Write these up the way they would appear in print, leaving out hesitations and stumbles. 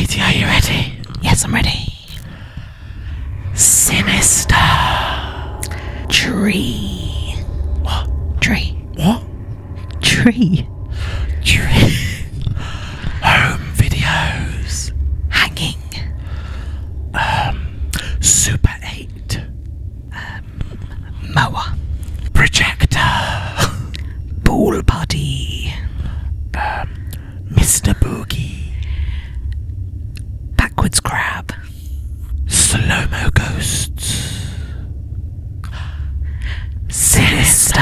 Katie, are you ready? Yes, I'm ready. Sinister. Tree. What? Tree. What? Tree. Home videos. Hanging. Super 8. Mower. Projector. Pool party. Mr. Boogie. Backwards crab. Slow-mo ghosts. Sinister.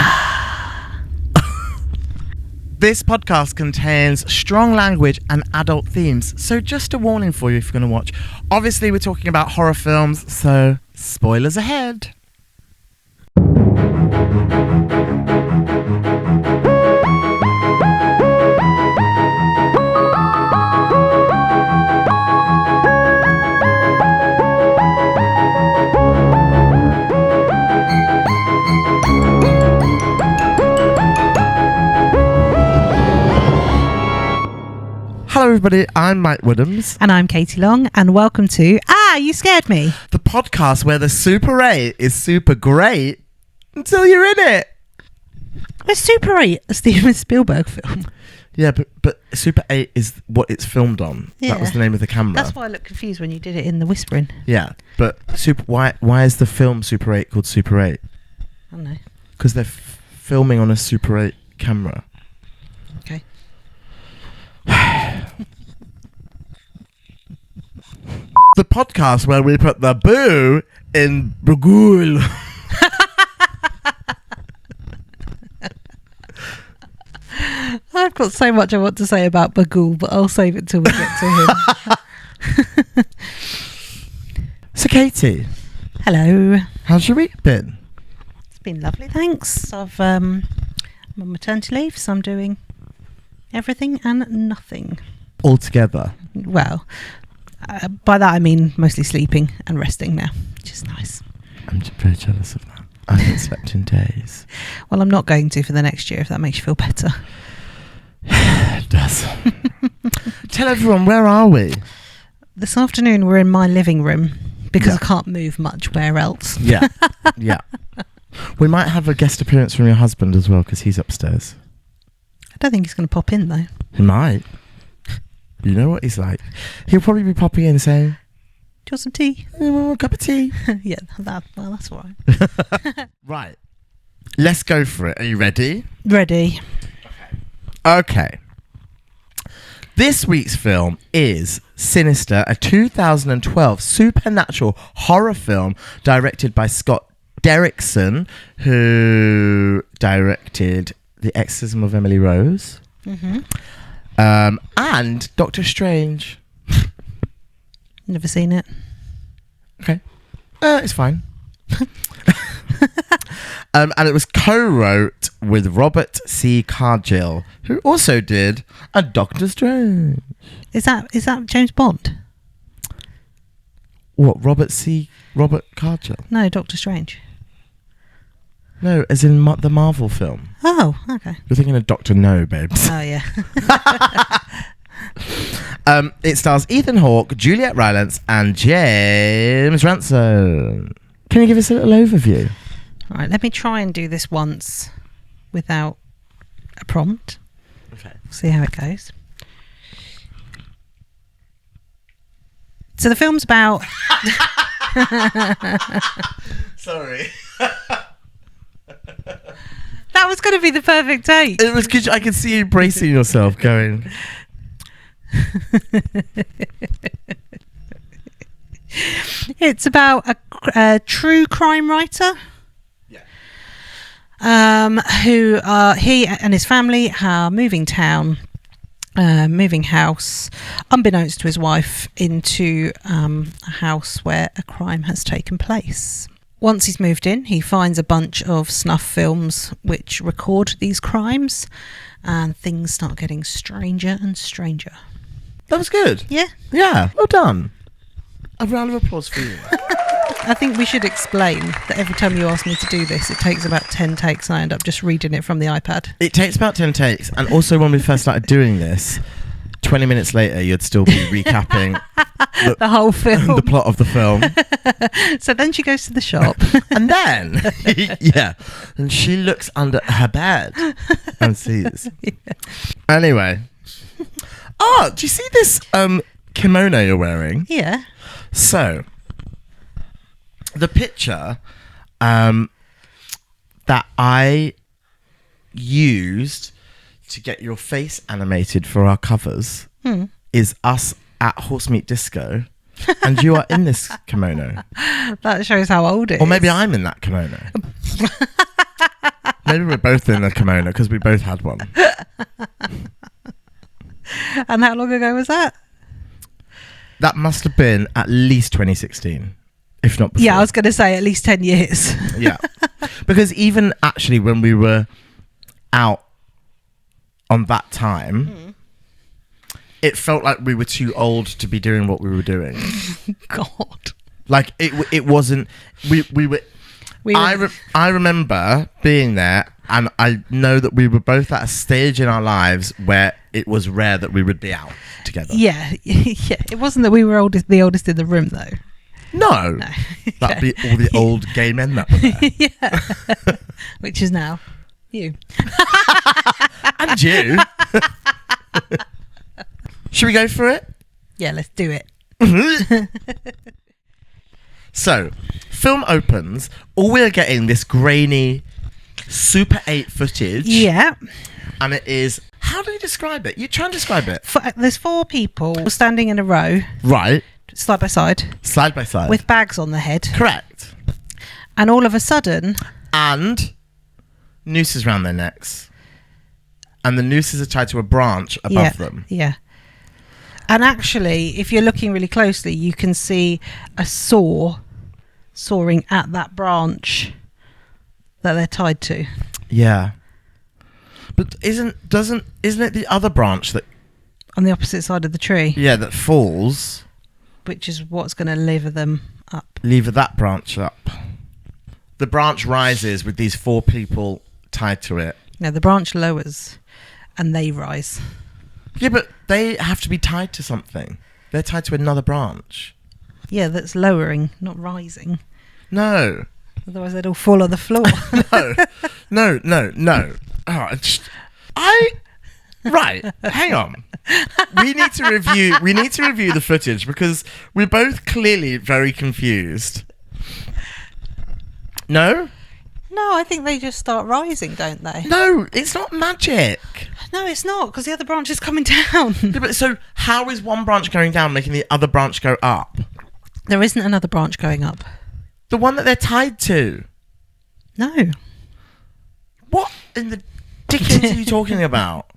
This podcast contains strong language and adult themes, so just a warning for you if you're going to watch. Obviously, we're talking about horror films, so spoilers ahead. Hello everybody, I'm Mike Woodhams. And I'm Katie Long, and welcome to You Scared Me. The podcast where the Super 8 is super great until you're in it. It's Super 8, a Steven Spielberg film. Yeah, but Super 8 is what it's filmed on. Yeah. That was the name of the camera. That's why I looked confused when you did it in the whispering. Yeah, but why is the film Super 8 called Super 8? I don't know. Because they're filming on a Super 8 camera. Okay. The podcast where we put the boo in Bagul. I've got so much I want to say about Bagul, but I'll save it till we get to him. So Katie, Hello. how's your week been? It's been lovely, thanks. I'm on maternity leave, so I'm doing everything and nothing. All together. Well, by that I mean mostly sleeping and resting now, which is nice. I'm very jealous of that. I haven't slept in days. Well, I'm not going to for the next year, if that makes you feel better. It does. Tell everyone, where are we? This afternoon we're in my living room because Yeah. I can't move much where else. Yeah. Yeah. We might have a guest appearance from your husband as well, because he's upstairs. I don't think he's going to pop in though. He might. You know what he's like. He'll probably be popping in saying, Do you want some tea? a cup of tea. Yeah, that's all right. Right. Let's go for it. Are you ready? Ready. Okay. This week's film is Sinister, a 2012 supernatural horror film directed by Scott Derrickson, who directed The Exorcism of Emily Rose. Mm-hmm. And Doctor Strange. Never seen it. Okay. It's fine. And it was co-wrote with Robert C. Cargill, who also did a Doctor Strange. Is that James Bond? What, Robert Cargill? No, Doctor Strange. No, as in the Marvel film. Oh, okay. You're thinking of Doctor No, babes. Oh, yeah. It stars Ethan Hawke, Juliet Rylance, and James Ransone. Can you give us a little overview? All right, let me try and do this once without a prompt. Okay. See how it goes. So the film's about... Sorry. That was going to be the perfect take. It was good. I could see you bracing yourself going... It's about a true crime writer. Who he and his family are moving house, unbeknownst to his wife, into a house where a crime has taken place. Once he's moved in, he finds a bunch of snuff films which record these crimes, and things start getting stranger and stranger. That was good. Yeah. Yeah, well done. A round of applause for you. I think we should explain that every time you ask me to do this, it takes about 10 takes and I end up just reading it from the iPad. It takes about 10 takes. And also when we first started doing this, 20 minutes later, you'd still be recapping the whole film. the plot of the film. So then she goes to the shop. And then, and she looks under her bed and sees. Yeah. Anyway. Oh, do you see this kimono you're wearing? Yeah. So, the picture that I used to get your face animated for our covers is us at Horse Meat Disco, and you are in this kimono. That shows how old it is. Or maybe I'm in that kimono. Maybe we're both in a kimono because we both had one. And how long ago was that? That must have been at least 2016, if not before. Yeah, I was going to say at least 10 years. Yeah. Because even actually when we were out on that time, it felt like we were too old to be doing what we were doing. God. Like it wasn't. We were. I remember being there, and I know that we were both at a stage in our lives where it was rare that we would be out together. Yeah, yeah. It wasn't that we were the oldest in the room, though. No. That'd be all the old gay men that were there. Yeah. Which is now you. And you. Should we go for it? Yeah, let's do it. So, film opens. All we're getting this grainy Super 8 footage. Yeah. And it is... How do you describe it? You try and describe it. There's 4 people standing in a row. Right. Side by side. Side by side. With bags on their head. Correct. And all of a sudden... And nooses around their necks. And the nooses are tied to a branch above them. Yeah. And actually, if you're looking really closely, you can see a saw sawing at that branch that they're tied to. Yeah. But isn't it the other branch that... On the opposite side of the tree. Yeah, that falls. Which is what's going to lever them up. Lever that branch up. The branch rises with these 4 people tied to it. No, the branch lowers and they rise. Yeah, but they have to be tied to something. They're tied to another branch. Yeah, that's lowering, not rising. No. Otherwise they'd all fall on the floor. No. Oh, right, hang on. We need to review the footage because we're both clearly very confused. No? No, I think they just start rising, don't they? No, it's not magic. No, it's not, because the other branch is coming down. Yeah, but so how is one branch going down making the other branch go up? There isn't another branch going up. The one that they're tied to. No. What in the dickens are you talking about?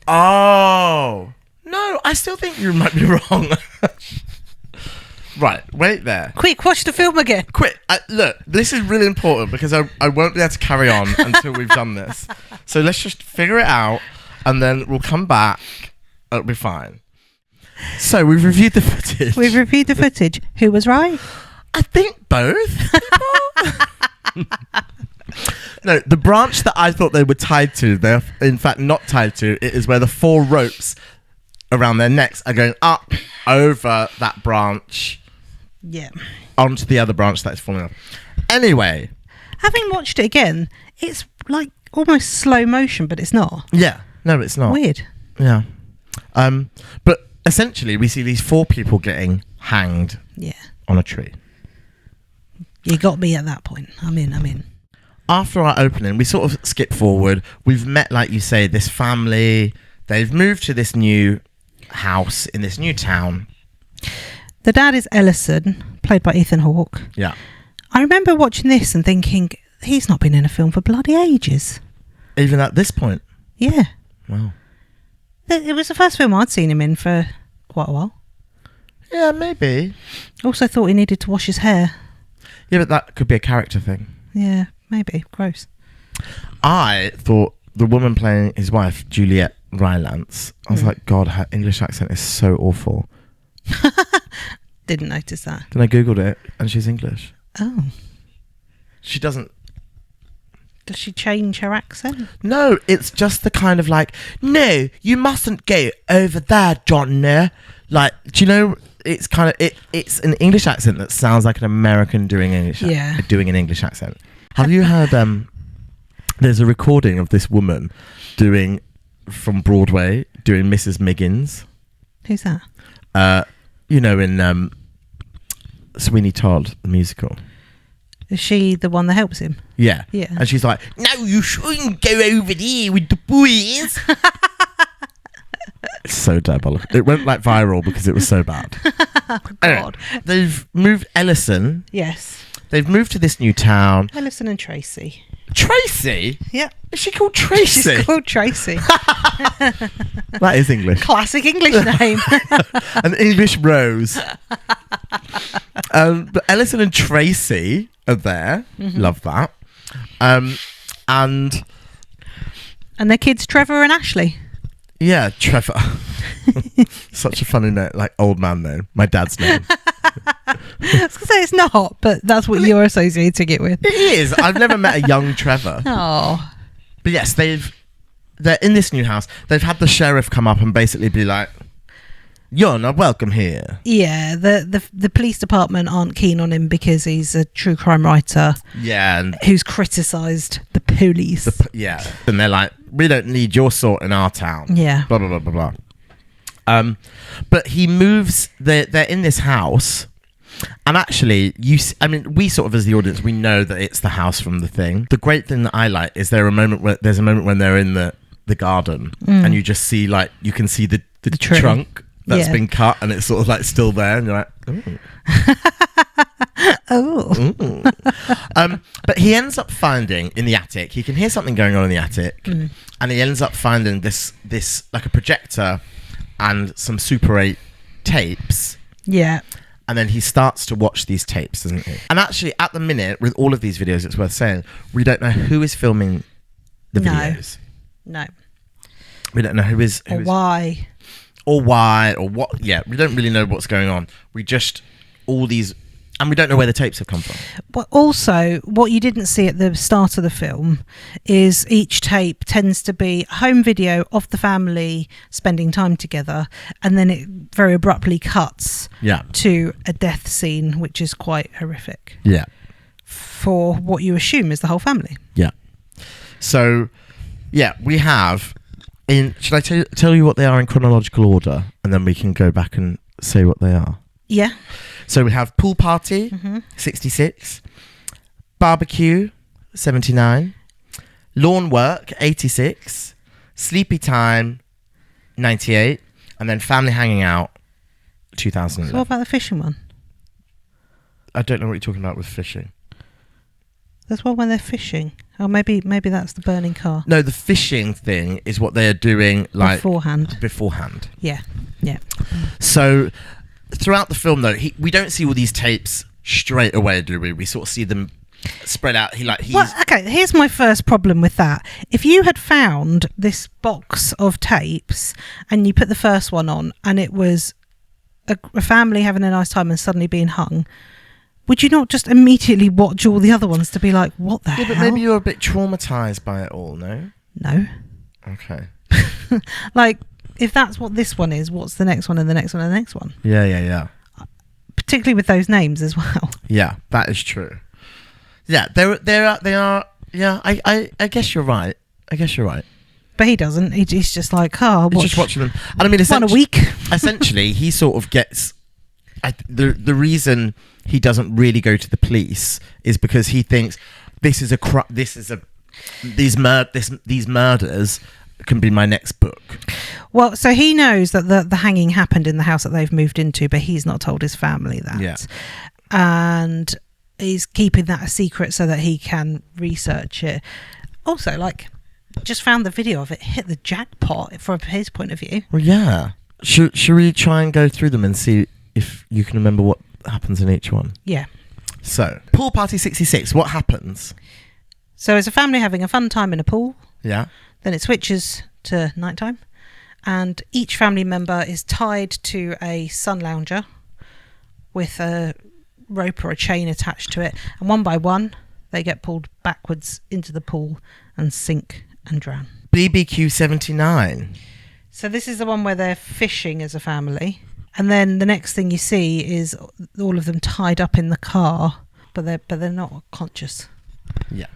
Oh. No, I still think you might be wrong. Right, wait there. Quick, watch the film again. Quick, look, this is really important because I won't be able to carry on until we've done this. So let's just figure it out and then we'll come back. It'll be fine. So we've reviewed the footage. Who was right? I think both people. No, the branch that I thought they were tied to, they're in fact not tied to. It is where the 4 ropes around their necks are going up over that branch. Yeah. Onto the other branch that is falling off. Anyway. Having watched it again, it's like almost slow motion, but it's not. Yeah. No, it's not. Weird. Yeah. But essentially we see these 4 people getting hanged on a tree. You got me at that point. I'm in. After our opening, we sort of skip forward. We've met, like you say, this family. They've moved to this new house in this new town. The dad is Ellison, played by Ethan Hawke. Yeah. I remember watching this and thinking, he's not been in a film for bloody ages. Even at this point? Yeah. Wow. It was the first film I'd seen him in for quite a while. Yeah, maybe. Also thought he needed to wash his hair. Yeah, but that could be a character thing. Yeah, maybe. Gross. I thought the woman playing his wife, Juliet Rylance, I was like, God, her English accent is so awful. Didn't notice that. Then I googled it and she's English. Oh. She doesn't Does she change her accent? No, it's just the kind of like, no, you mustn't go over there, John. Like, do you know? It's kind of it's an English accent that sounds like an American doing an English accent. Have you heard? There's a recording of this woman from Broadway doing Mrs. Miggins. Who's that? In Sweeney Todd, the musical. Is she the one that helps him? Yeah. Yeah. And she's like, no, you shouldn't go over there with the boys. It's so diabolical. It went like viral because it was so bad. Oh, God. Anyway, they've moved Ellison. Yes. They've moved to this new town. Ellison and Tracy. Tracy? Yeah. Is she called Tracy? She's called Tracy. That is English. Classic English name. An English rose. But Ellison and Tracy are there. Mm-hmm. Love that. And their kids, Trevor and Ashley. Yeah, Trevor. Such a funny name, like old man name. My dad's name. I was going to say it's not, but that's what you're associating it with. It is. I've never met a young Trevor. Oh. But yes, they're in this new house. They've had the sheriff come up and basically be like, you're not welcome here. Yeah, the police department aren't keen on him because he's a true crime writer. Yeah. And who's criticised the police. And they're like, we don't need your sort in our town. Yeah. Blah, blah, blah, blah, blah. But he moves, they're in this house. And actually, we sort of as the audience, we know that it's the house from The Thing. The great thing that I like is there's a moment when they're in the the garden, and you just see, like, you can see the trunk that's been cut, and it's sort of like still there, and you're like, ooh. Oh. But he ends up finding in the attic, he can hear something going on in the attic, and he ends up finding this like a projector and some Super 8 tapes. Yeah. And then he starts to watch these tapes, doesn't he? And actually, at the minute, with all of these videos, it's worth saying, we don't know who is filming the videos. No. We don't know who is... Or why. Or why, or what. Yeah, we don't really know what's going on. We just... All these... And we don't know where the tapes have come from. But also, what you didn't see at the start of the film is each tape tends to be a home video of the family spending time together, and then it very abruptly cuts to a death scene, which is quite horrific. Yeah. For what you assume is the whole family. Yeah. So, yeah, we have... Should I tell you what they are in chronological order, and then we can go back and say what they are? Yeah. So we have Pool Party, 66, Barbecue, 79, Lawn Work, 86, Sleepy Time, 98, and then Family Hanging Out, 2011. So what about the fishing one? I don't know what you're talking about with fishing. There's one when they're fishing. Oh, maybe that's the burning car. No, the fishing thing is what they're doing, like... Beforehand. Yeah. So... Throughout the film, though, we don't see all these tapes straight away, do we? We sort of see them spread out. Okay, here's my first problem with that. If you had found this box of tapes and you put the first one on and it was a family having a nice time and suddenly being hung, would you not just immediately watch all the other ones to be like, what the hell? But maybe you're a bit traumatised by it all, no? No. Okay. Like... If that's what this one is, what's the next one and the next one and the next one? Yeah. Particularly with those names as well. Yeah, that is true. Yeah, they are. Yeah, I guess you're right. But he doesn't. He's just like, he's just watching them. And I mean, one a week. Essentially, he sort of gets. The reason he doesn't really go to the police is because he thinks these murders can be my next book. Well, so he knows that the hanging happened in the house that they've moved into, but he's not told his family that. Yeah. And he's keeping that a secret so that he can research it. Also, like, just found the video of it, hit the jackpot from his point of view. Well, yeah. Should we try and go through them and see if you can remember what happens in each one? Yeah. So, Pool Party 66, what happens? So it's a family having a fun time in a pool. Yeah. Then it switches to nighttime, and each family member is tied to a sun lounger with a rope or a chain attached to it, and one by one they get pulled backwards into the pool and sink and drown. BBQ 79. So this is the one where they're fishing as a family. And then the next thing you see is all of them tied up in the car, but they're not conscious. Yeah.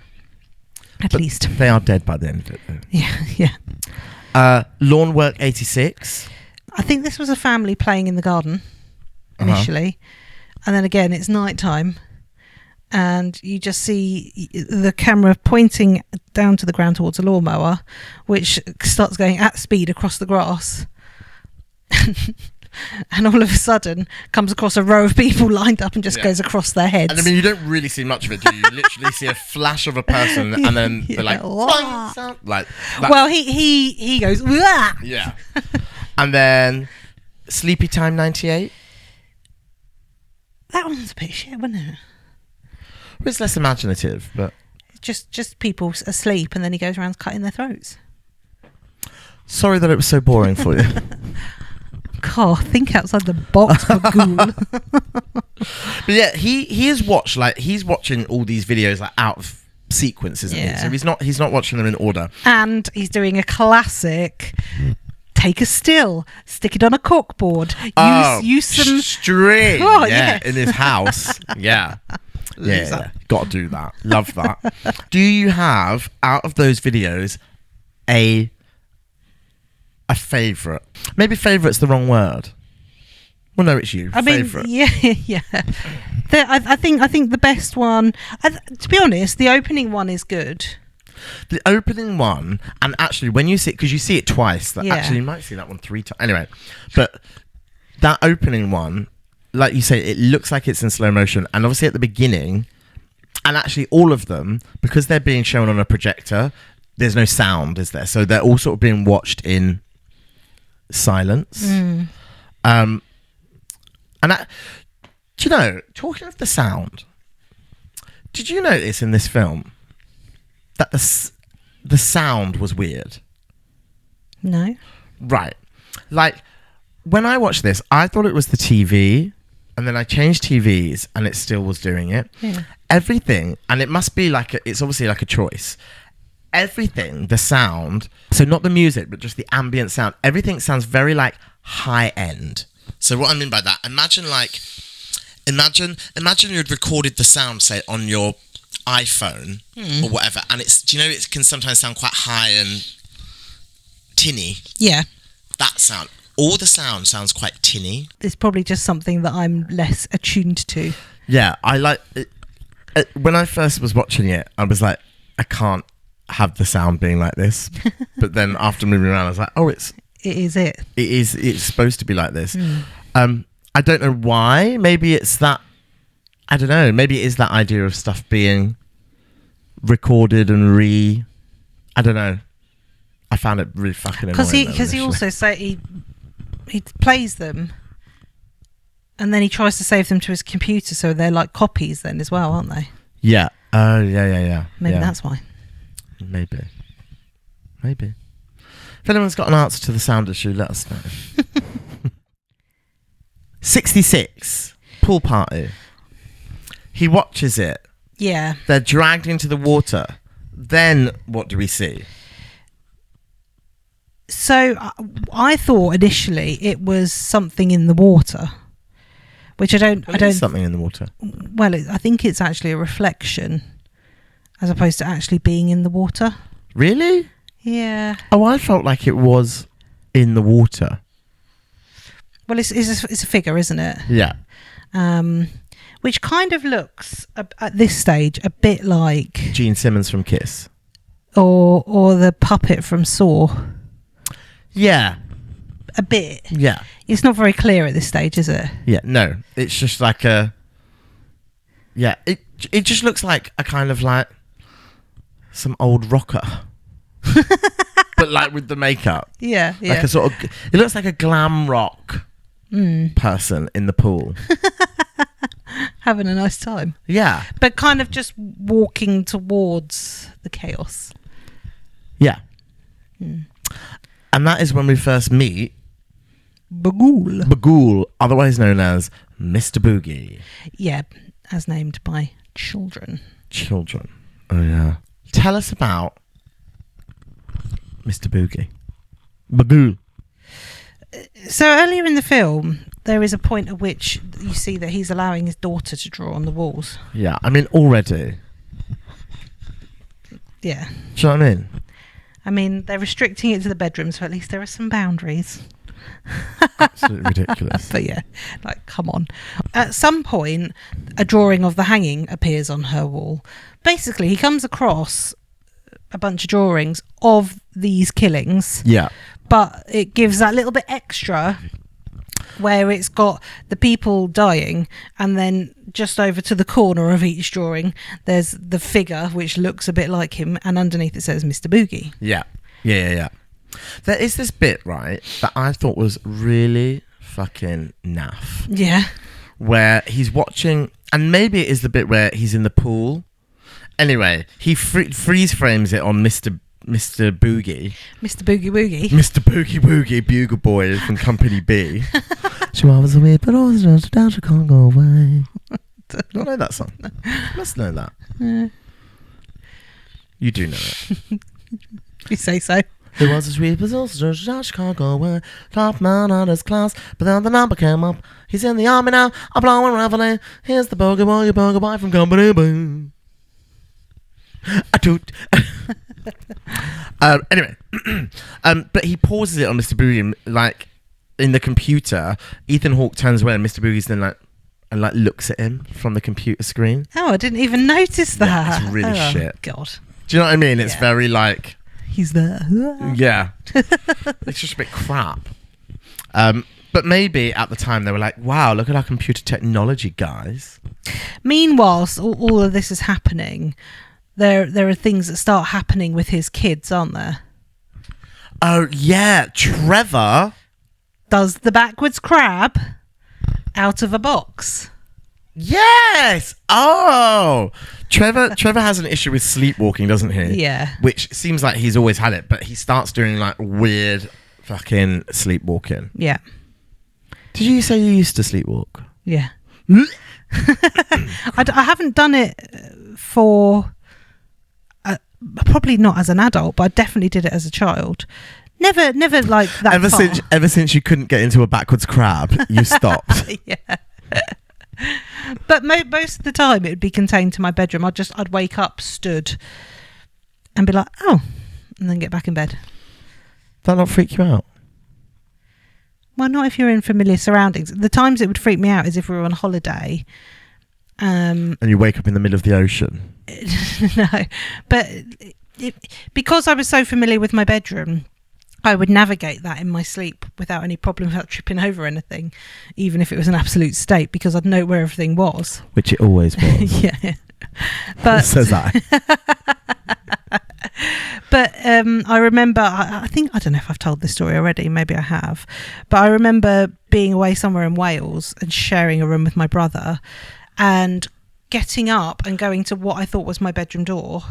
At least. They are dead by the end of it, though. Yeah. Lawn Work 86. I think this was a family playing in the garden initially. And then again, it's nighttime. And you just see the camera pointing down to the ground towards a lawnmower, which starts going at speed across the grass. And all of a sudden comes across a row of people lined up and just goes across their heads. And I mean, you don't really see much of it, do you? You literally see a flash of a person and then they're like, sound, like that. Well, he goes, wah! Yeah. And then Sleepy Time 98. That one's a bit shit, wasn't it? It's less imaginative, but just people asleep, and then he goes around cutting their throats. Sorry that it was so boring for you. God, think outside the box, Bagool. But yeah, he has watched, like, he's watching all these videos like out of sequence, isn't he? So he's not watching them in order. And he's doing a classic. Take a still, stick it on a corkboard, use some string. Oh, yes. In his house. Yeah. Yeah. Got to do that. Love that. Do you have, out of those videos, a favourite? Maybe favourite's the wrong word. Well, no, it's you. I mean, yeah. I think the best one. To be honest, the opening one is good. The opening one, and actually, when you see it, because you see it twice. Actually, you might see that one 3 times. Anyway, but that opening one, like you say, it looks like it's in slow motion, and obviously at the beginning, and actually all of them, because they're being shown on a projector, there's no sound, is there? So they're all sort of being watched in silence. And that, do you know, talking of the sound, did you notice in this film that the sound was weird? No. Right. Like, when I watched this, I thought it was the TV, and then I changed TVs, and it still was doing it. Yeah. Everything, and it must be like, it's obviously like a choice. Everything, the sound, so not the music, but just the ambient sound, everything sounds very, like, high-end. So what I mean by that, imagine you'd recorded the sound, say, on your iPhone or whatever, and it's, do you know, it can sometimes sound quite high and tinny. Yeah. That sound, all the sound sounds quite tinny. It's probably just something that I'm less attuned to. Yeah, I like it. When I first was watching it, I was like, I can't have the sound being like this. But then after moving around, I was like, oh, it's supposed to be like this. I don't know why. Maybe it's that, I don't know, maybe it is that idea of stuff being recorded and I don't know. I found it really fucking annoying. Because he also say he plays them, and then he tries to save them to his computer, so they're like copies then as well, aren't they? Yeah. Oh, yeah. Maybe that's why. Maybe. If anyone's got an answer to the sound issue, let us know. 66. Pool party. He watches it. Yeah. They're dragged into the water. Then what do we see? So I thought initially it was something in the water, which I don't. Something in the water. Well, I think it's actually a reflection, as opposed to actually being in the water. Really? Yeah. Oh, I felt like it was in the water. Well, it's a figure, isn't it? Yeah. Which kind of looks at this stage a bit like Gene Simmons from Kiss, or the puppet from Saw. Yeah. A bit. Yeah. It's not very clear at this stage, is it? Yeah. No, it's just like a. Yeah. It just looks like a kind of like some old rocker. But like with the makeup. Yeah. Like a sort of. It looks like a glam rock person in the pool. Having a nice time. Yeah. But kind of just walking towards the chaos. Yeah. And that is when we first meet Bagool, otherwise known as Mr. Boogie. Yeah, as named by children. Children. Oh, yeah. Tell us about Mr. Boogie. Bagoo. So earlier in the film, there is a point at which you see that he's allowing his daughter to draw on the walls. Yeah, I mean, already. Yeah. Do you know what I mean? I mean, they're restricting it to the bedroom, so at least there are some boundaries. Absolutely ridiculous. But yeah, like, come on. At some point, a drawing of the hanging appears on her wall. Basically, he comes across a bunch of drawings of these killings. Yeah. But it gives that little bit extra where it's got the people dying, and then just over to the corner of each drawing there's the figure which looks a bit like him, and underneath it says Mr. Boogie. Yeah. There is this bit, right, that I thought was really fucking naff. Yeah. Where he's watching, and maybe it is the bit where he's in the pool. Anyway, he freeze frames it on Mr. Boogie. Mr. Boogie Woogie. Mr. Boogie Woogie, Bugle Boy from Company B. She was away, but always down, she can't go away. I don't know that song. Must know that. You do know it. You say so. There was a sweet, but also she can't go away. Top man on his class, but then the number came up. He's in the army now, I'm blowing reveille. Here's the boogie boy from Company B. I toot. Anyway, but he pauses it on Mr. Boogie, like in the computer. Ethan Hawke turns away, and Mr. Boogie's then like looks at him from the computer screen. Oh, I didn't even notice that. Yeah, it's really shit. God. Do you know what I mean? It's very like he's there. Yeah, it's just a bit crap. But maybe at the time they were like, "Wow, look at our computer technology, guys." Meanwhile, all of this is happening. There are things that start happening with his kids, aren't there? Oh, yeah. Trevor does the backwards crab out of a box. Yes. Oh. Trevor has an issue with sleepwalking, doesn't he? Yeah. Which seems like he's always had it, but he starts doing like weird fucking sleepwalking. Yeah. Did you say you used to sleepwalk? Yeah. I haven't done it for... probably not as an adult, but I definitely did it as a child. Never like that. Ever since you couldn't get into a backwards crab, you stopped. Yeah. But most of the time it would be contained to my bedroom. I'd wake up, stood, and be like, oh, and then get back in bed. That not freak you out? Well, not if you're in familiar surroundings. The times it would freak me out is if we were on holiday. And you wake up in the middle of the ocean. No, but because I was so familiar with my bedroom, I would navigate that in my sleep without any problem, without tripping over anything, even if it was an absolute state, because I'd know where everything was. Which it always was. Yeah. But says I. But I remember, I don't know if I've told this story already, maybe I have, but I remember being away somewhere in Wales and sharing a room with my brother and getting up and going to what I thought was my bedroom door,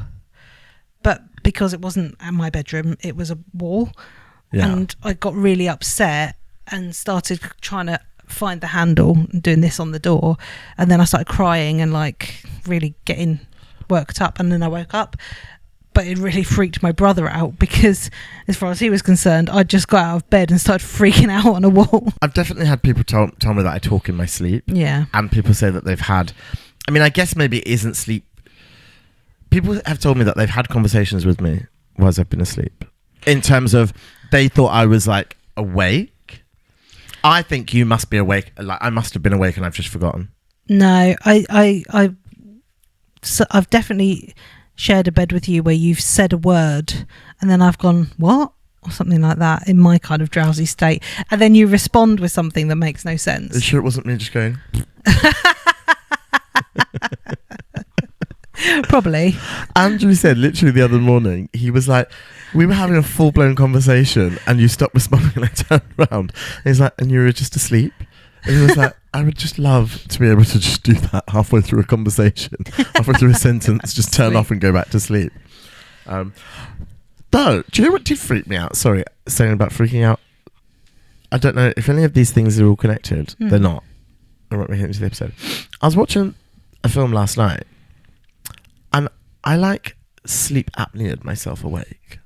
but because it wasn't my bedroom, it was a wall. Yeah. And I got really upset and started trying to find the handle and doing this on the door, and then I started crying and like really getting worked up, and then I woke up. But it really freaked my brother out because, as far as he was concerned, I just got out of bed and started freaking out on a wall. I've definitely had people tell me that I talk in my sleep. Yeah. And people say that they've had... I mean, I guess maybe it isn't sleep. People have told me that they've had conversations with me whilst I've been asleep. In terms of, they thought I was, like, awake. I think you must be awake. Like, I must have been awake and I've just forgotten. No, I've definitely... shared a bed with you where you've said a word and then I've gone, what? Or something like that in my kind of drowsy state. And then you respond with something that makes no sense. Are you sure it wasn't me just going? Probably. Andrew said literally the other morning, he was like, we were having a full-blown conversation and you stopped responding and I turned around. And he's like, and you were just asleep? And he was like, I would just love to be able to just do that halfway through a conversation, halfway through a sentence, just turn off and go back to sleep. Though, do you know what did freak me out? Sorry, saying about freaking out. I don't know if any of these things are all connected. They're not. I won't make it into the episode. I was watching a film last night I like sleep apnea myself awake.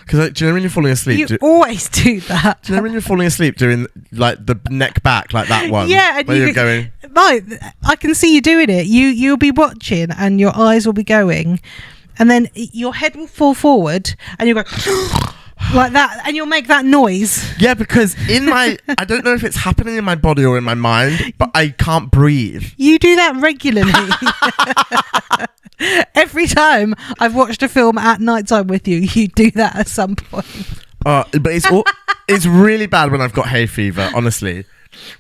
Because do you know when you're falling asleep? You always do that. Do you know when you're falling asleep doing like the neck back, like that one? Yeah, and where you're going. Right, I can see you doing it. You'll be watching, and your eyes will be going, and then your head will fall forward, and you'll go like that, and you'll make that noise. Yeah, because I don't know if it's happening in my body or in my mind, but I can't breathe. You do that regularly. Every time I've watched a film at night time with you, you do that at some point. But it's really bad when I've got hay fever, honestly.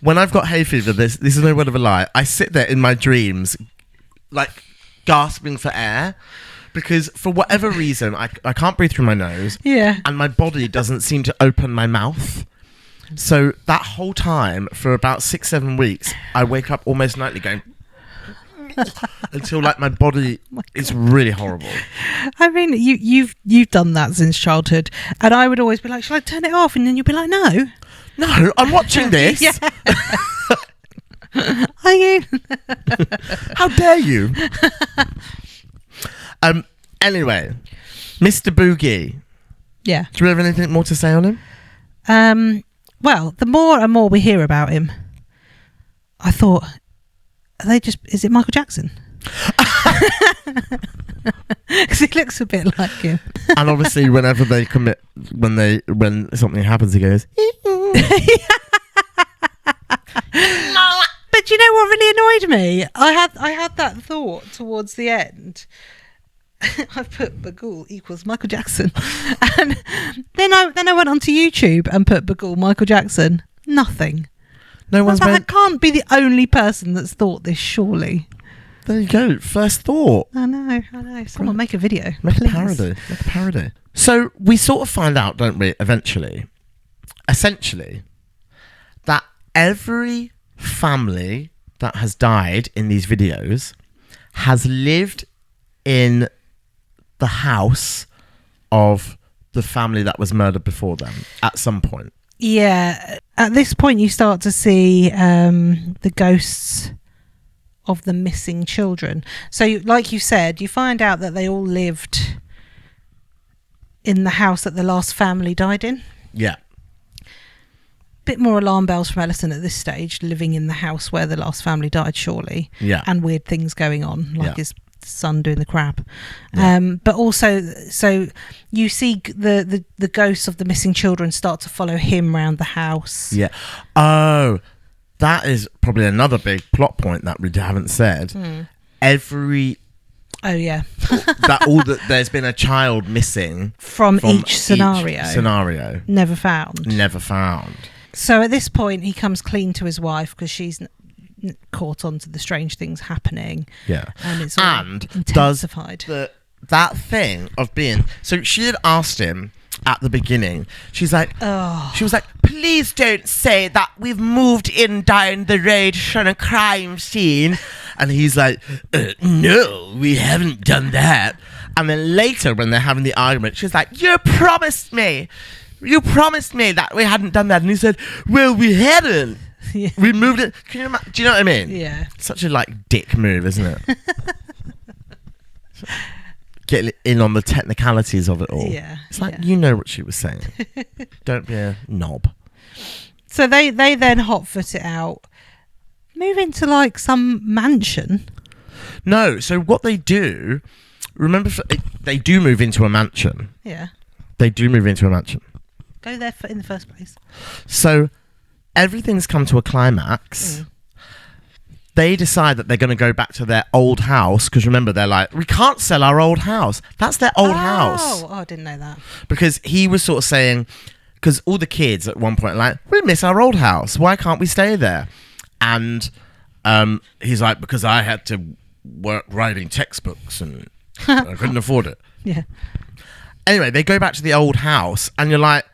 When I've got hay fever, this is no word of a lie, I sit there in my dreams, like, gasping for air. Because for whatever reason, I can't breathe through my nose. Yeah. And my body doesn't seem to open my mouth. So that whole time, for about 6-7 weeks, I wake up almost nightly going... until like my body is really horrible. I mean, you've done that since childhood, and I would always be like, "Shall I turn it off?" And then you'd be like, "No, I'm watching this." Are you? How dare you? Anyway, Mr. Boogie. Yeah. Do you have anything more to say on him? Well, the more and more we hear about him, I thought, is it Michael Jackson? Because he looks a bit like him. And obviously, whenever they commit, when something happens, he goes. But you know what really annoyed me? I had that thought towards the end. I put Bagul equals Michael Jackson, and then I went onto YouTube and put Bagul Michael Jackson. Nothing. No one's I can't be the only person that's thought this, surely. There you go. First thought. I know. Someone make a video. Make a parody. So we sort of find out, don't we, essentially, that every family that has died in these videos has lived in the house of the family that was murdered before them at some point. Yeah. At this point, you start to see the ghosts of the missing children. So, like you said, you find out that they all lived in the house that the last family died in. Yeah. Bit more alarm bells from Ellison at this stage, living in the house where the last family died, surely. Yeah. And weird things going on, like his son doing the crap. Yeah. But also, so you see the ghosts of the missing children start to follow him around the house. Yeah. Oh, that is probably another big plot point that we haven't said. Oh yeah. There's been a child missing from each scenario. Never found. So at this point, he comes clean to his wife because she's caught on to the strange things happening. Yeah. And it's all intensified. That thing of being... So she had asked him at the beginning, she was like, please don't say that we've moved in down the road from a crime scene. And he's like, no, we haven't done that. And then later when they're having the argument, she's like, you promised me that we hadn't done that. And he said, well, we hadn't. Yeah. We moved it. Do you know what I mean? Yeah. Such a dick move, isn't it? Get in on the technicalities of it all. Yeah. It's like, you know what she was saying. Don't be a knob. So they then hotfoot it out, move into some mansion. No, so what they do, remember, they do move into a mansion. Yeah. They do move into a mansion. Go there in the first place. So everything's come to a climax. They decide that they're going to go back to their old house because remember, they're like, we can't sell our old house. That's their old house. Oh, I didn't know that. Because he was sort of saying, because all the kids at one point are like, we miss our old house. Why can't we stay there? And he's like, because I had to work writing textbooks and I couldn't afford it. Yeah. Anyway, they go back to the old house and you're like,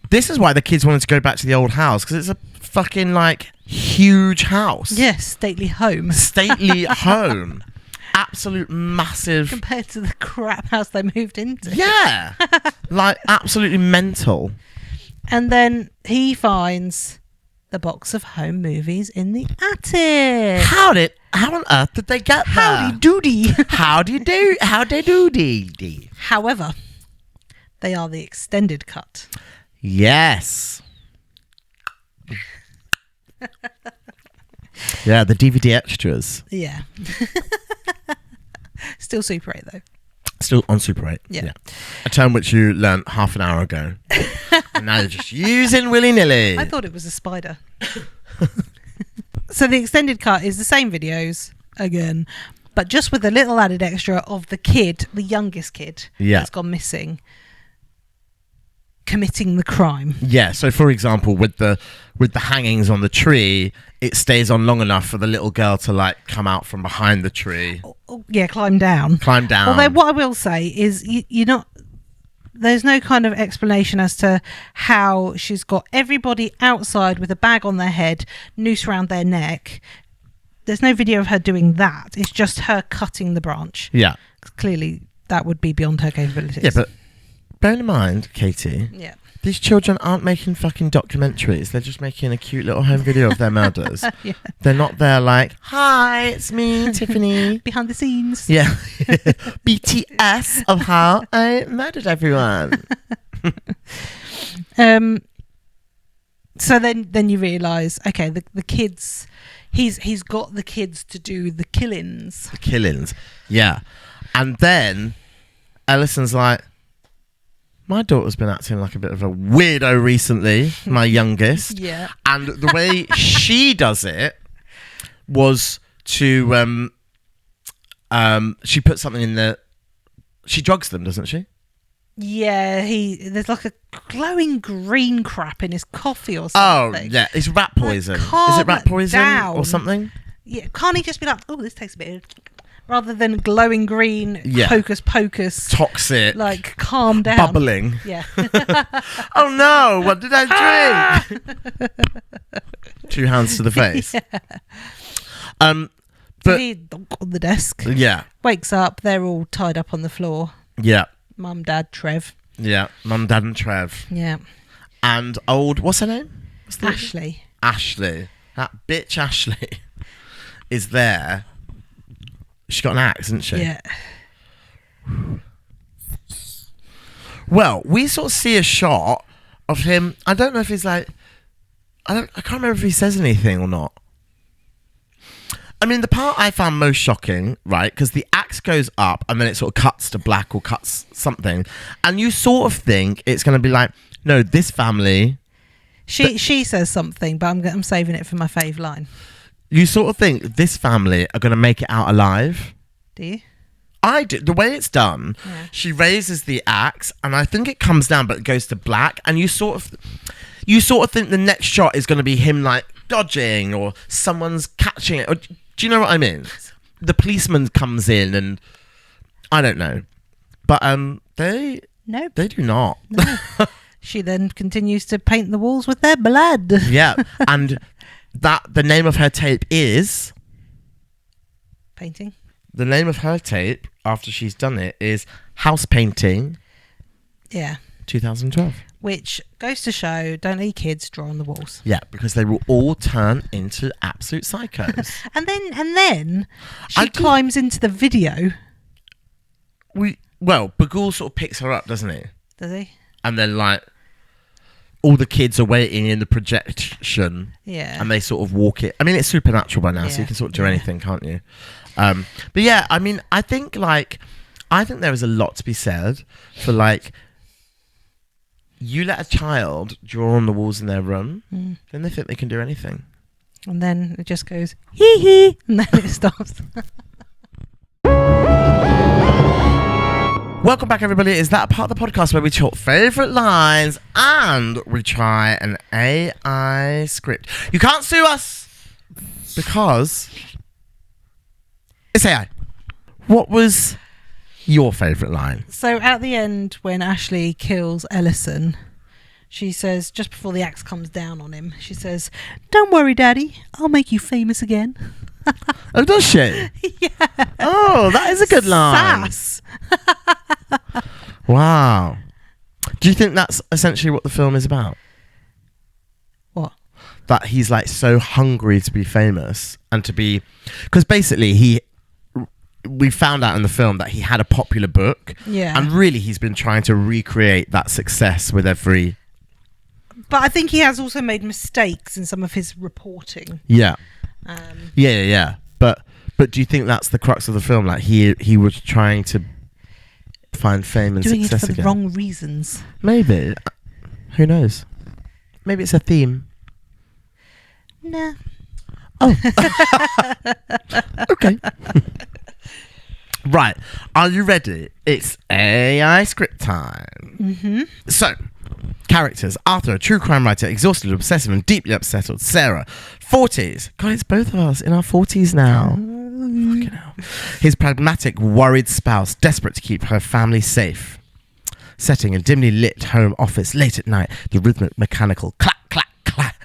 this is why the kids wanted to go back to the old house because it's a fucking huge house. Yes, stately home. Absolute massive. Compared to the crap house they moved into. Yeah. Absolutely mental. And then he finds the box of home movies in the attic. How on earth did they get there? Howdy doody. Howdy doody. However, they are the extended cut. Yes. Yeah, the DVD extras. Yeah. Still Super 8 though. Still on Super 8. Yeah. A term which you learnt half an hour ago. And now you're just using willy-nilly. I thought it was a spider. So the extended cut is the same videos again, but just with a little added extra of the kid, the youngest kid, that's gone missing, committing the crime. Yeah, so for example, with the hangings on the tree, it stays on long enough for the little girl to like come out from behind the tree. Yeah, climb down. Although what I will say is you're not, there's no kind of explanation as to how she's got everybody outside with a bag on their head, noose around their neck. There's no video of her doing that. It's just her cutting the branch. Yeah. Clearly that would be beyond her capabilities. Yeah, but bear in mind, Katie, these children aren't making fucking documentaries. They're just making a cute little home video of their murders. Yeah. They're not there like, hi, it's me, Tiffany. Behind the scenes. Yeah. BTS of how I murdered everyone. So then you realise, okay, the kids, he's got the kids to do the killings. The killings, yeah. And then Ellison's like, my daughter's been acting like a bit of a weirdo recently, my youngest. Yeah. And the way she does it was to, she puts something in the, she drugs them, doesn't she? Yeah, there's like a glowing green crap in his coffee or something. Oh, yeah, it's rat poison. Like, is it rat poison or something? Yeah, can't he just be like, oh, this tastes a bit... Rather than glowing green, hocus pocus, toxic, like calm down, bubbling. Yeah. Oh no! What did I drink? 2 hands to the face. Yeah. But he on the desk. Yeah. Wakes up. They're all tied up on the floor. Yeah. Mum, Dad, Trev. Yeah. Mum, Dad, and Trev. Yeah. And what's her name? Ashley. Ashley. That bitch Ashley is there. She got an axe, didn't she? Yeah. Well, we sort of see a shot of him. I don't know if he's like... I can't remember if he says anything or not. I mean, the part I found most shocking, right, because the axe goes up and then it sort of cuts to black or cuts something. And you sort of think it's going to be like, no, this family... She says something, but I'm saving it for my fave line. You sort of think this family are going to make it out alive. Do you? I do. The way it's done, she raises the axe, and I think it comes down, but it goes to black. And you sort of think the next shot is going to be him like dodging, or someone's catching it. Or, do you know what I mean? The policeman comes in, and I don't know, but they do not. No. She then continues to paint the walls with their blood. Yeah, and. The name of her tape is... Painting? The name of her tape, after she's done it, is House Painting... Yeah. 2012. Which goes to show, don't let kids draw on the walls. Yeah, because they will all turn into absolute psychos. and then she climbs into the video. Bagul sort of picks her up, doesn't he? Does he? And then, like... all the kids are waiting in the projection. Yeah. And they sort of walk it. I mean, it's supernatural by now, so you can sort of do anything, can't you? But yeah, I mean, I think there is a lot to be said for, like, you let a child draw on the walls in their room, then they think they can do anything. And then it just goes, hee hee, and then it stops. Welcome back, everybody. Is that a part of the podcast where we talk favourite lines and we try an AI script? You can't sue us because it's AI. What was your favourite line? So at the end, when Ashley kills Ellison, she says, just before the axe comes down on him, she says, "Don't worry, Daddy, I'll make you famous again." Oh, does she? Yeah. Oh, that is a good line. Sass. Wow. Do you think that's essentially what the film is about? What? that he's like so hungry to be famous and to be, because basically we found out in the film that he had a popular book, and really he's been trying to recreate that success with every. But I think he has also made mistakes in some of his reporting. Yeah. But do you think that's the crux of the film? Like he was trying to find fame and doing success it for again. the wrong reasons. Maybe. Who knows? Maybe it's a theme. Nah. Oh. Okay. Right. Are you ready? It's AI script time. Mm-hmm. So, characters. Arthur, a true crime writer, exhausted, obsessive, and deeply upsettled. Sarah, 40s. God, it's both of us in our 40s now. Fucking hell. His pragmatic, worried spouse, desperate to keep her family safe. Setting a dimly lit home office late at night. The rhythmic, mechanical clack, clack, clack.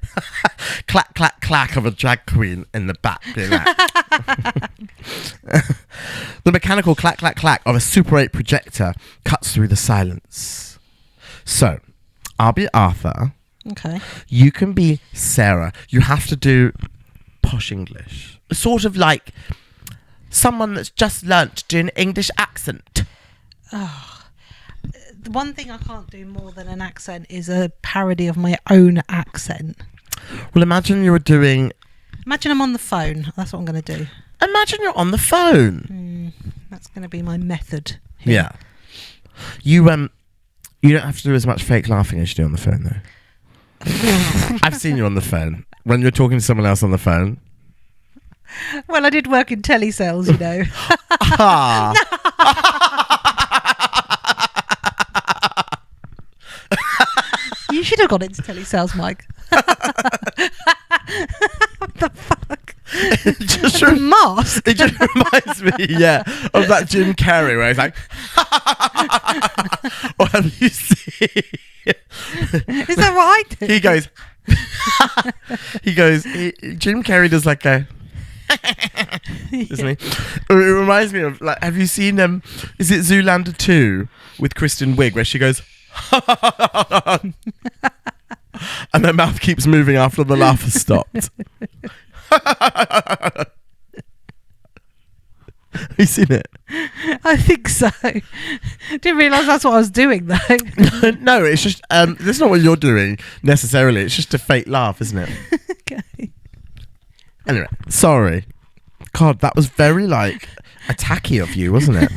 Clack, clack, clack of a drag queen in the back. Being like the mechanical clack, clack, clack of a Super 8 projector cuts through the silence. So, I'll be Arthur. Okay. You can be Sarah. You have to do posh English. Sort of like someone that's just learnt to do an English accent. Oh. The one thing I can't do more than an accent is a parody of my own accent. Well, imagine you were doing... Imagine I'm on the phone. That's what I'm going to do. Imagine you're on the phone. That's going to be my method here. Yeah. You don't have to do as much fake laughing as you do on the phone, though. I've seen you on the phone. When you're talking to someone else on the phone. Well, I did work in telesales, you know. You should have got into telesales, Mike. What the fuck? The mask? It just reminds me, of that Jim Carrey where he's like, or have you seen? Is that what I do? He goes, Jim Carrey does like a, doesn't he? It reminds me of, like, have you seen, is it Zoolander 2 with Kristen Wiig where she goes, and her mouth keeps moving after the laugh has stopped. Have you seen it? I think so. Didn't realise that's what I was doing though. No, it's just that's not what you're doing necessarily. It's just a fake laugh, isn't it? Okay. Anyway, sorry. God, that was very like attacky of you, wasn't it?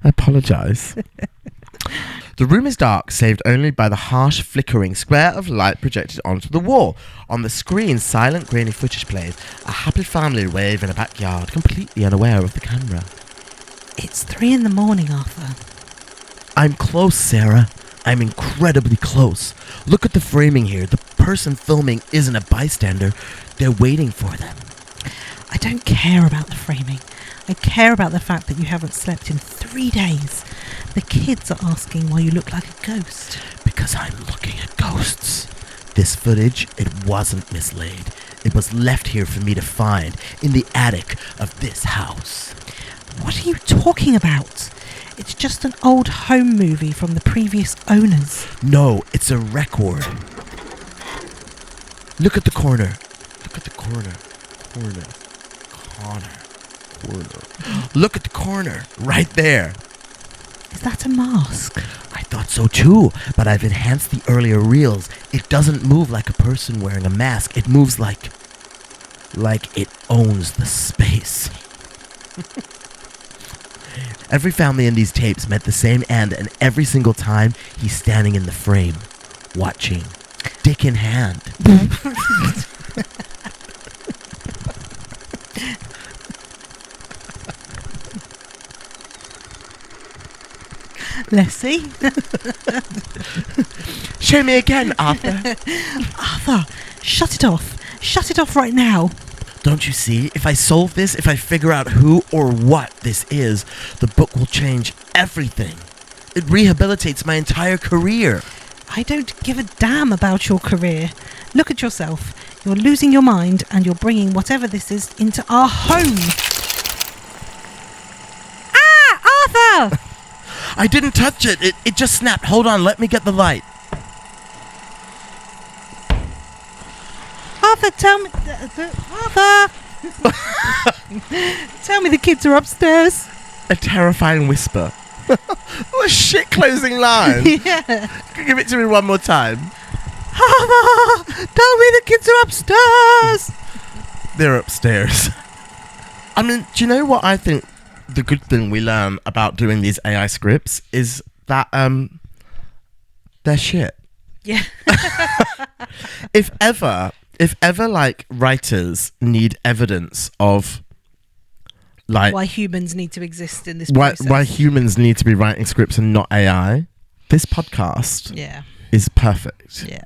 I apologise. The room is dark, saved only by the harsh, flickering square of light projected onto the wall. On the screen, silent, grainy footage plays. A happy family wave in a backyard, completely unaware of the camera. It's 3 a.m, Arthur. I'm close, Sarah. I'm incredibly close. Look at the framing here. The person filming isn't a bystander. They're waiting for them. I don't care about the framing. I care about the fact that you haven't slept in 3 days. The kids are asking why you look like a ghost. Because I'm looking at ghosts. This footage, it wasn't mislaid. It was left here for me to find in the attic of this house. What are you talking about? It's just an old home movie from the previous owners. No, it's a record. Look at the corner. Look at the corner. Corner. Look at the corner. Right there. Is that a mask? I thought so too, but I've enhanced the earlier reels. It doesn't move like a person wearing a mask. It moves like it owns the space. Every family in these tapes met the same end, and every single time he's standing in the frame, watching, dick in hand. Let's see. Show me again, Arthur. Arthur, shut it off. Shut it off right now. Don't you see? If I solve this, if I figure out who or what this is, the book will change everything. It rehabilitates my entire career. I don't give a damn about your career. Look at yourself. You're losing your mind and you're bringing whatever this is into our home. Ah, Arthur! I didn't touch it. It just snapped. Hold on. Let me get the light. Martha, tell me... Martha! Tell me the kids are upstairs. A terrifying whisper. What a shit closing line. Yeah. Give it to me one more time. Martha, tell me the kids are upstairs. They're upstairs. I mean, do you know what I think the good thing we learn about doing these AI scripts is that they're shit. Yeah. If ever like writers need evidence of like why humans need to exist in this process. Why humans need to be writing scripts and not AI, this podcast is perfect. Yeah.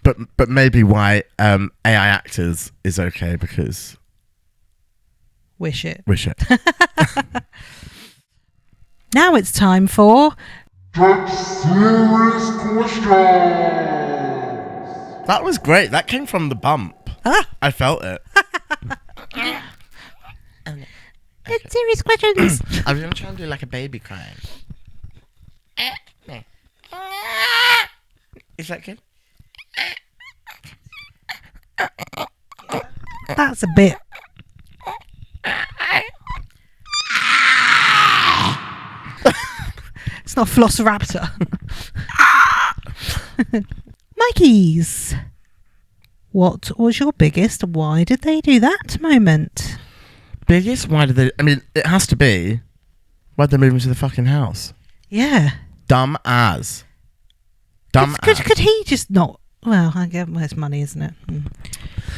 But maybe why AI actors is okay because we're shit. Now it's time for Get Serious Questions. That was great. That came from the bump. I felt it. Get serious questions. I was going to try and do like a baby crying. Is that good? That's a bit. It's not Velociraptor. Mikey's. What was your biggest why did they do that moment? Biggest? Why did they... I mean, it has to be... Why'd they move into the fucking house? Yeah. Dumb as. Could he just not... Well, I guess it's money, isn't it? Mm.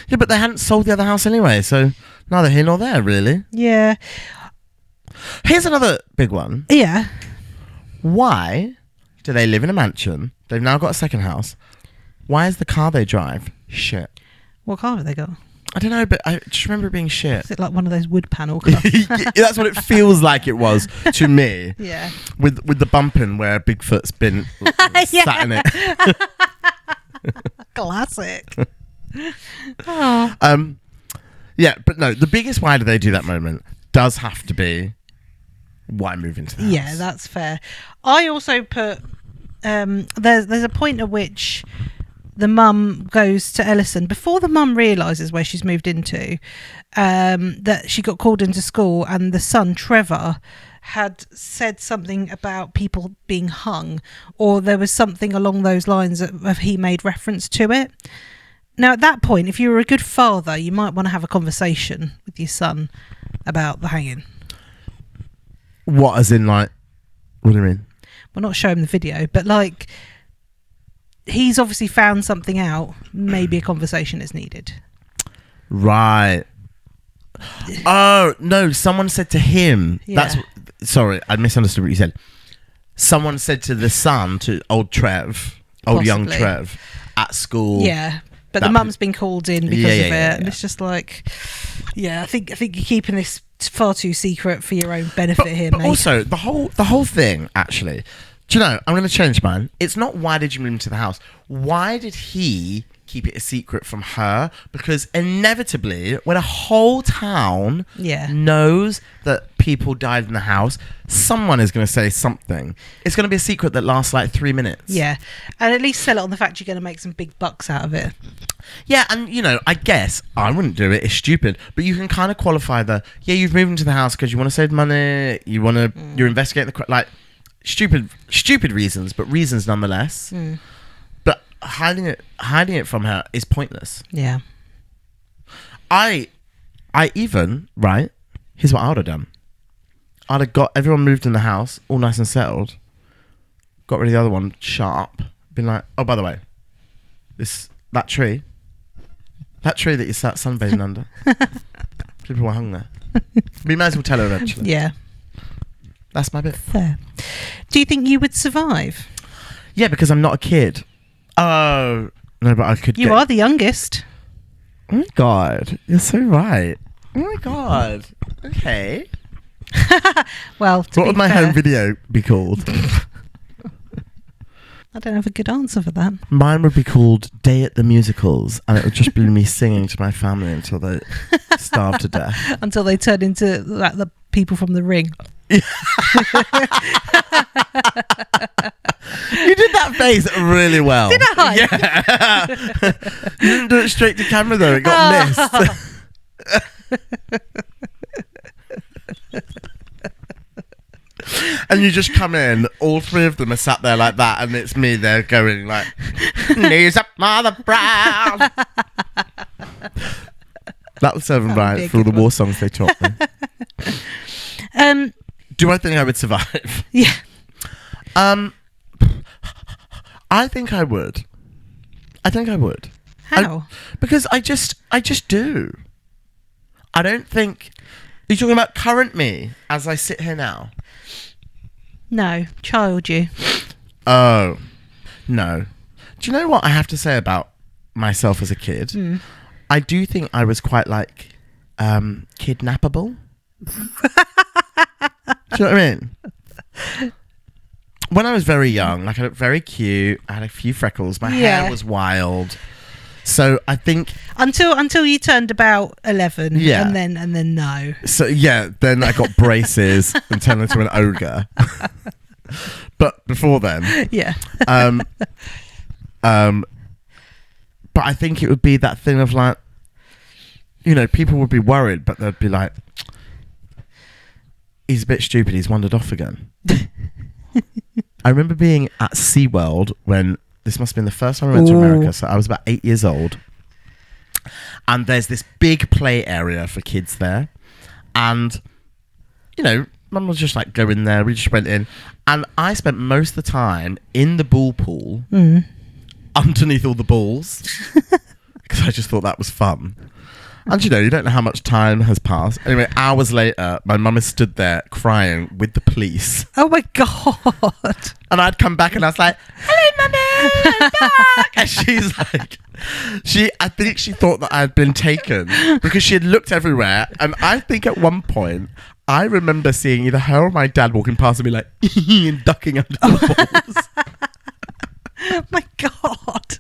Yeah, but they hadn't sold the other house anyway, so neither here nor there, really. Yeah. Here's another big one. Yeah. Why do they live in a mansion? They've now got a second house. Why is the car they drive shit? What car have they got? I don't know, but I just remember it being shit. Is it like one of those wood panel cars? That's what it feels like it was to me. Yeah. With the bumping where Bigfoot's been sat in it. Classic. Oh. Yeah, but no, the biggest why do they do that moment does have to be why move into the house. Yeah, that's fair. I also put there's a point at which the mum goes to Ellison before the mum realises where she's moved into, that she got called into school and the son Trevor had said something about people being hung, or there was something along those lines of he made reference to it. Now at that point, if you were a good father, you might want to have a conversation with your son about the hanging. What, as in like, what do you mean? Well, not show him the video, but like, he's obviously found something out. Maybe a conversation is needed. Right. Oh, no, someone said to him. Yeah. Sorry, I misunderstood what you said. Someone said to the son, to old young Trev, at school. Yeah, but the mum's been called in because of it. And it's just like, I think you're keeping this far too secret for your own benefit here, but mate. Also, the whole thing, actually, do you know, I'm going to change mine. It's not why did you move into the house? Why did he keep it a secret from her? Because inevitably, when a whole town knows that people died in the house, someone is going to say something. It's going to be a secret that lasts like 3 minutes. Yeah, and at least sell it on the fact you're going to make some big bucks out of it. Yeah, and you know, I guess I wouldn't do it. It's stupid, but you can kind of qualify you've moved into the house because you want to save money. You want to. You're investigating the stupid reasons, but reasons nonetheless. But hiding it from her is pointless. Yeah. I even right. Here's what I would have done. I'd have got everyone moved in the house, all nice and settled. Got rid of the other one, shut up. Been like, oh, by the way, that tree that you sat sunbathing under. People were hung there. We might as well tell her eventually. Yeah. That's my bit. Fair. Do you think you would survive? Yeah, because I'm not a kid. Oh no, but I could. You are the youngest. Oh my god, you're so right. Oh my god. Okay. Well, what would my home video be called? I don't have a good answer for that. Mine would be called Day at the Musicals, and it would just be me singing to my family until they starve to death. Until they turn into the people from The Ring. You did that face really well. Did I? Yeah. You didn't do it straight to camera though. It got missed. And you just come in, all three of them are sat there like that, and it's me there going like, knees up, Mother Brown. That was serving right for all the war songs they taught me. Do I think I would survive? Yeah. I think I would. How? Because I just do. I don't think... Are you talking about current me as I sit here now? No, child you. Oh, no. Do you know what I have to say about myself as a kid? I do think I was quite like kidnappable. Do you know what I mean? When I was very young, like I looked very cute, I had a few freckles, my hair was wild. So I think until you turned about 11, yeah, and then no. So yeah, then I got braces and turned into an ogre. But before then, yeah. But I think it would be that thing of like, you know, people would be worried, but they'd be like, he's a bit stupid. He's wandered off again. I remember being at SeaWorld when. This must have been the first time I went to America, so I was about 8 years old. And there's this big play area for kids there. And, you know, Mum was just like, go in there. We just went in. And I spent most of the time in the bull pool, underneath all the balls, because I just thought that was fun. And, you know, you don't know how much time has passed. Anyway, hours later, my mum is stood there crying with the police. Oh, my God. And I'd come back and I was like, hello, Mummy, I'm back. And she's like, I think she thought that I had been taken because she had looked everywhere. And I think at one point, I remember seeing either her or my dad walking past me like, and ducking under the balls. Oh, my God.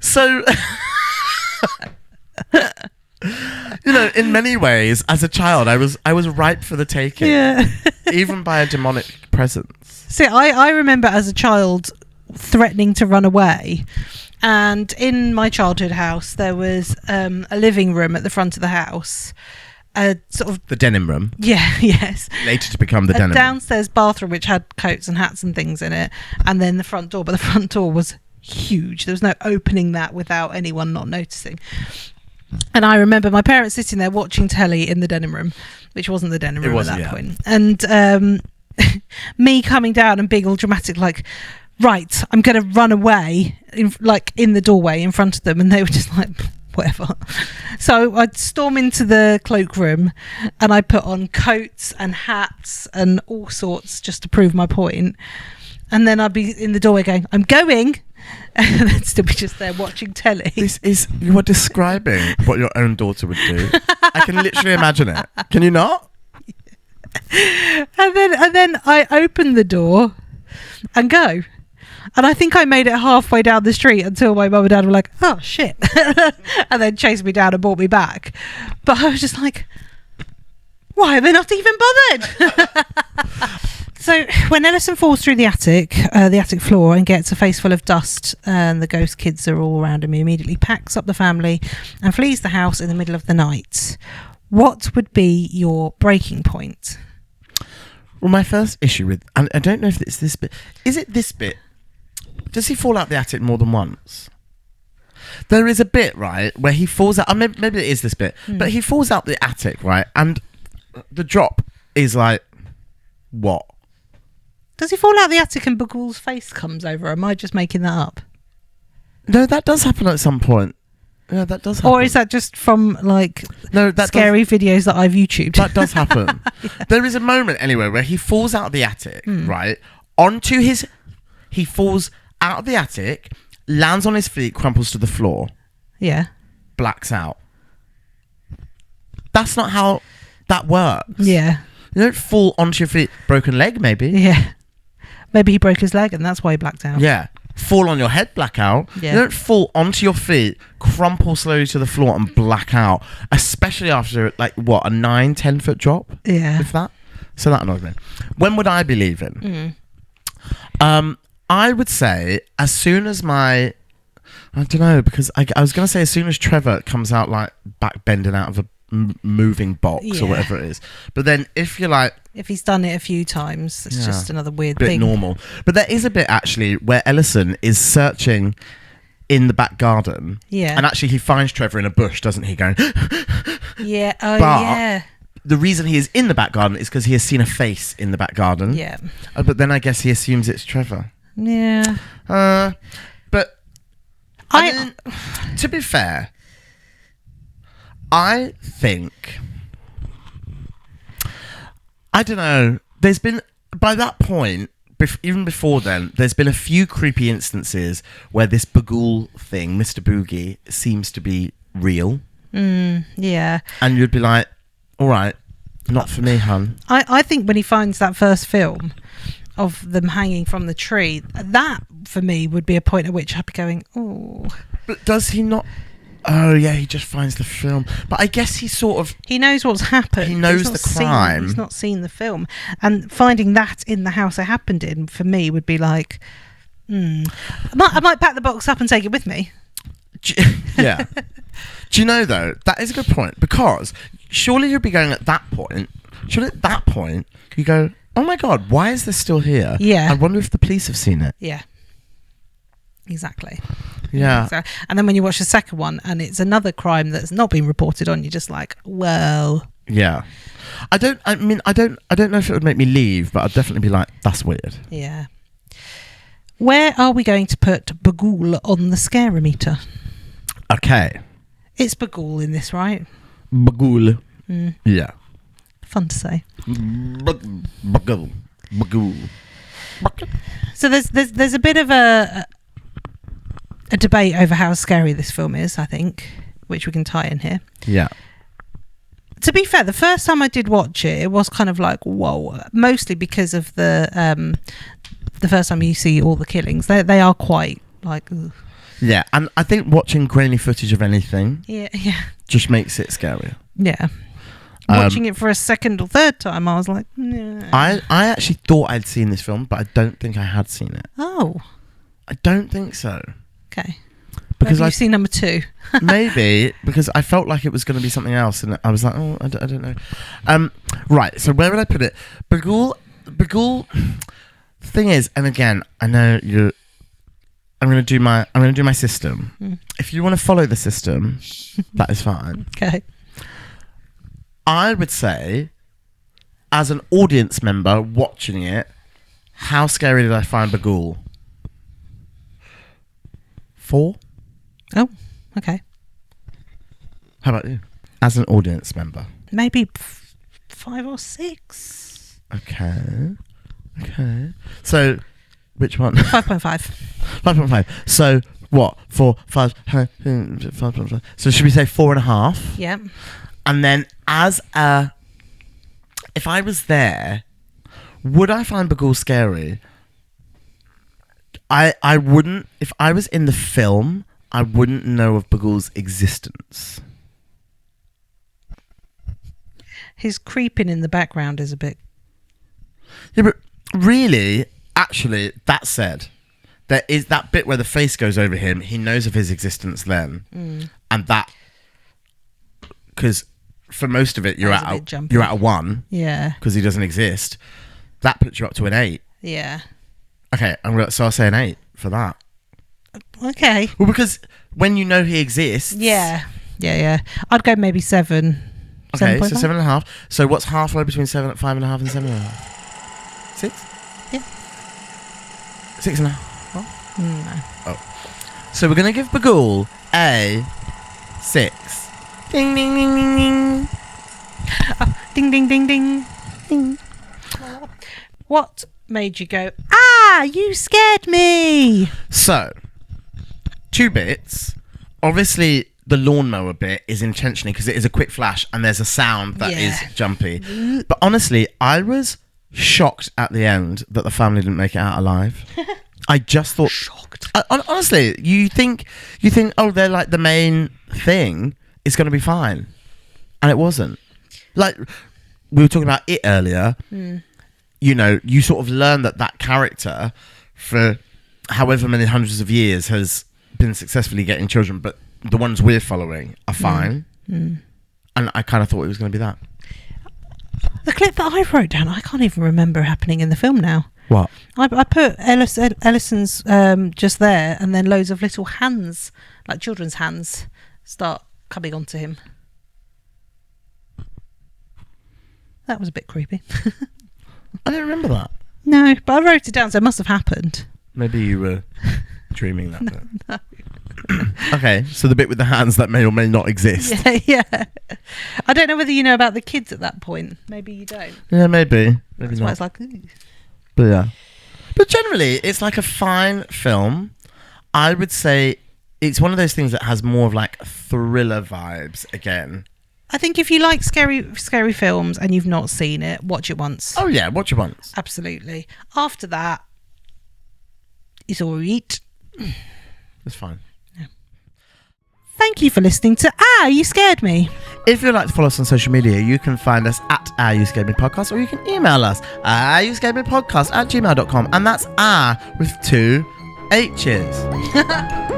So... You know, in many ways, as a child, I was ripe for the taking. Yeah. Even by a demonic presence. See, I remember as a child threatening to run away. And in my childhood house, there was a living room at the front of the house. Sort of the denim room. Yeah, yes. Later to become the denim room. Downstairs bathroom, which had coats and hats and things in it. And then the front door. But the front door was huge. There was no opening that without anyone not noticing. And I remember my parents sitting there watching telly in the denim room, which wasn't the denim room at that point. And me coming down and being all dramatic, like, right, I'm going to run away, in the doorway in front of them. And they were just like, whatever. So I'd storm into the cloakroom and I put on coats and hats and all sorts just to prove my point. And then I'd be in the doorway going, I'm going. And then still be just there watching telly. You are describing what your own daughter would do. I can literally imagine it. Can you not? And then I open the door and go. And I think I made it halfway down the street until my mum and dad were like, oh shit. And then chased me down and brought me back. But I was just like, why am I not even bothered? So when Ellison falls through the attic floor and gets a face full of dust, and the ghost kids are all around him, he immediately packs up the family and flees the house in the middle of the night. What would be your breaking point? Well, my first issue with, and I don't know if it's this bit. Is it this bit? Does he fall out the attic more than once? There is a bit, right, where he falls out. Maybe it is this bit, but he falls out the attic, right, and the drop is like, what? Does he fall out the attic and Boogle's face comes over? Am I just making that up? No, that does happen at some point. Yeah, that does happen. Or is that just from that scary videos that I've YouTubed? That does happen. Yeah. There is a moment anyway where he falls out of the attic, right? He falls out of the attic, lands on his feet, crumples to the floor. Yeah. Blacks out. That's not how that works. Yeah. You don't fall onto your feet. Broken leg, maybe. Yeah. Maybe he broke his leg and that's why he blacked out. Yeah. fall on your head, black out. Yeah. You don't fall onto your feet, crumple slowly to the floor and black out. Especially after, like, what, a 9-10 foot drop? Yeah. If that. So that annoys me. When would I be leaving? I would say as soon as I don't know, because I was going to say as soon as Trevor comes out, like, back bending out of a moving box or whatever it is. But then if you're like... If he's done it a few times, it's just another weird bit thing. normal. But there is a bit, actually, where Ellison is searching in the back garden. Yeah. And actually he finds Trevor in a bush, doesn't he? Going... Yeah. Oh, But yeah. the reason he is in the back garden is because he has seen a face in the back garden. Yeah. But then I guess he assumes it's Trevor. Yeah. But to be fair, I think, I don't know, there's been, by that point, even before then, there's been a few creepy instances where this Bagul thing, Mr. Boogie, seems to be real. Yeah. And you'd be like, all right, not for me, hun. I think when he finds that first film of them hanging from the tree, that for me would be a point at which I'd be going, oh. But does he not? Oh yeah, he just finds the film. But I guess he sort of... He knows what's happened. He knows the crime. He's not seen the film. And finding that in the house it happened in, for me, would be like, I might pack the box up and take it with me. Yeah. Do you know, though, that is a good point. Because surely you'd be going at that point, you go, oh my God, why is this still here? Yeah. I wonder if the police have seen it. Yeah. Exactly. Yeah. So, and then when you watch the second one and it's another crime that's not been reported on, you're just like, well. Yeah. I don't know if it would make me leave, but I'd definitely be like, that's weird. Yeah. Where are we going to put Bagul on the scare-o-meter? Okay. It's Bagul in this, right? Bagul. Yeah. Fun to say. Bagul. So there's a bit of a debate over how scary this film is, I think, which we can tie in here. Yeah. To be fair, the first time I did watch it, it was kind of like, whoa, mostly because of the first time you see all the killings. They are quite like... Ugh. Yeah, and I think watching grainy footage of anything just makes it scarier. Yeah. Watching it for a second or third time, I was like, nah. I actually thought I'd seen this film, but I don't think I had seen it. Oh. I don't think so. Okay. Because I've seen number 2. Maybe, because I felt like it was going to be something else, and I was like, oh, I don't know. Right, so where would I put it? Bagul, the thing is, and again, I know I'm going to do my system. If you want to follow the system, that is fine. Okay. I would say, as an audience member watching it, how scary did I find Bagul? 4? Oh, okay. How about you? As an audience member. Maybe 5 or 6. Okay. So, which one? 5.5. 5.5. So, what? 4, 5, 5.5. So, should we say 4.5? Yeah. And then, if I was there, would I find Bagul scary? I wouldn't. If I was in the film, I wouldn't know of Bagul's existence. His creeping in the background is a bit... Yeah, but really, actually, that said, there is that bit where the face goes over him. He knows of his existence then, and that, because for most of it you're at a 1, yeah, because he doesn't exist. That puts you up to an 8. Yeah. Okay, so I'll say an 8 for that. Okay. Well, because when you know he exists, yeah. I'd go maybe 7. Okay, 7.5? so 7.5. So what's halfway between 5.5 and 7.5? 6? Yeah. 6.5. No. Oh. So we're gonna give Bagul a 6. Ding ding ding ding ding. Oh, ding ding ding ding. Ding. What made you go, ah, you scared me? So, 2 bits. Obviously, the lawnmower bit is intentionally because it is a quick flash and there's a sound that is jumpy. But honestly, I was shocked at the end that the family didn't make it out alive. I just thought... Shocked. Honestly, you think, oh, they're like the main thing. It's going to be fine. And it wasn't. Like, we were talking about It earlier. You know, you sort of learn that character for however many hundreds of years has been successfully getting children, but the ones we're following are fine. And I kind of thought it was going to be that. The clip that I wrote down, I can't even remember happening in the film now. What? I put Ellison's just there, and then loads of little hands, like children's hands, start coming onto him. That was a bit creepy. I didn't remember that. No, but I wrote it down, so it must have happened. Maybe you were dreaming that bit. No. Okay, so the bit with the hands that may or may not exist. Yeah. I don't know whether you know about the kids at that point. Maybe you don't. Yeah, maybe. That's not. why it's like... Ooh. But yeah. But generally, it's like a fine film. I would say it's one of those things that has more of like thriller vibes again. I think if you like scary films and you've not seen it, watch it once. Oh yeah, watch it once. Absolutely. After that, it's all right. It's fine. Yeah. Thank you for listening to You Scared Me. If you'd like to follow us on social media, you can find us at You Scared Me Podcast, or you can email us youscaredmepodcast@gmail.com, and that's with 2 H's.